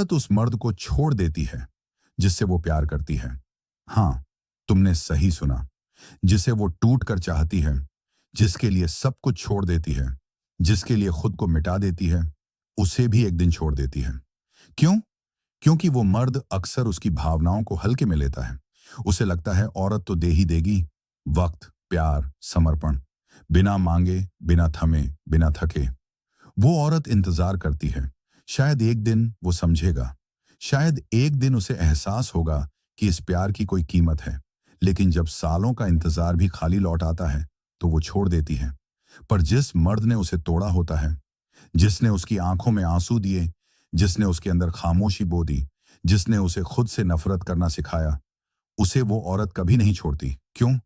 औरत उस मर्द को छोड़ देती है जिससे वो प्यार करती है। हाँ, तुमने सही सुना। जिसे वो टूट कर चाहती है, जिसके लिए सब कुछ छोड़ देती है, जिसके लिए खुद को मिटा देती है, उसे भी एक दिन छोड़ देती है। क्यों? क्योंकि वो मर्द अक्सर उसकी भावनाओं को हल्के में लेता है। उसे लगता है औरत तो दे ही देगी, वक्त, प्यार, समर्पण, बिना मांगे, बिना थमे, बिना थके। वो औरत इंतजार करती है। शायद एक दिन वो समझेगा, शायद एक दिन उसे एहसास होगा कि इस प्यार की कोई कीमत है। लेकिन जब सालों का इंतजार भी खाली लौट आता है, तो वो छोड़ देती है। पर जिस मर्द ने उसे तोड़ा होता है, जिसने उसकी आंखों में आंसू दिए, जिसने उसके अंदर खामोशी बो दी, जिसने उसे खुद से नफरत करना सिखाया, उसे वो औरत कभी नहीं छोड़ती। क्यों?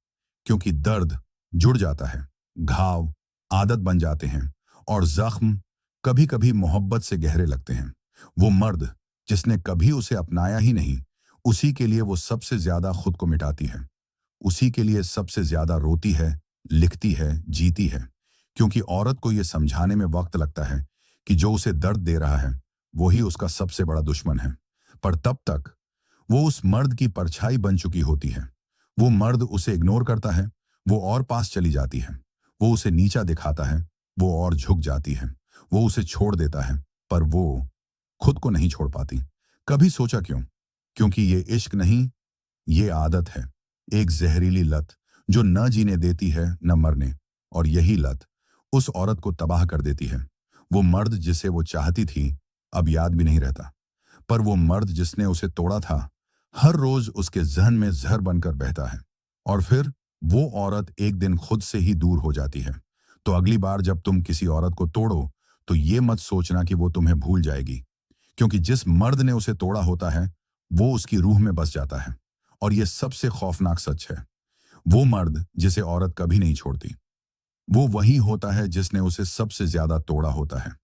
क्योंकि दर्द जुड़ जाता है, घाव आदत बन जाते हैं, और जख्म कभी कभी मोहब्बत से गहरे लगते हैं। वो मर्द जिसने कभी उसे अपनाया ही नहीं, उसी के लिए वो सबसे ज्यादा खुद को मिटाती है। उसी के लिए सबसे ज्यादा रोती है, लिखती है, जीती है। क्योंकि औरत को यह समझाने में वक्त लगता है कि जो उसे दर्द दे रहा है, वही उसका सबसे बड़ा दुश्मन है। पर तब तक वो उस मर्द की परछाई बन चुकी होती है। वो मर्द उसे इग्नोर करता है, वो और पास चली जाती है। वो उसे नीचा दिखाता है, वो और झुक जाती है। वो उसे छोड़ देता है, पर वो खुद को नहीं छोड़ पाती। कभी सोचा क्यों? क्योंकि ये इश्क नहीं, ये आदत है। एक जहरीली लत जो न जीने देती है, न मरने। और यही लत उस औरत को तबाह कर देती है। वो मर्द जिसे वो चाहती थी, अब याद भी नहीं रहता। पर वो मर्द जिसने उसे तोड़ा था, हर रोज उसके जहन में जहर बनकर बहता है। और फिर वो औरत एक दिन खुद से ही दूर हो जाती है। तो अगली बार जब तुम किसी औरत को तोड़ो, तो ये मत सोचना कि वो तुम्हें भूल जाएगी। क्योंकि जिस मर्द ने उसे तोड़ा होता है, वो उसकी रूह में बस जाता है। और ये सबसे खौफनाक सच है। वो मर्द जिसे औरत कभी नहीं छोड़ती, वो वही होता है जिसने उसे सबसे ज्यादा तोड़ा होता है।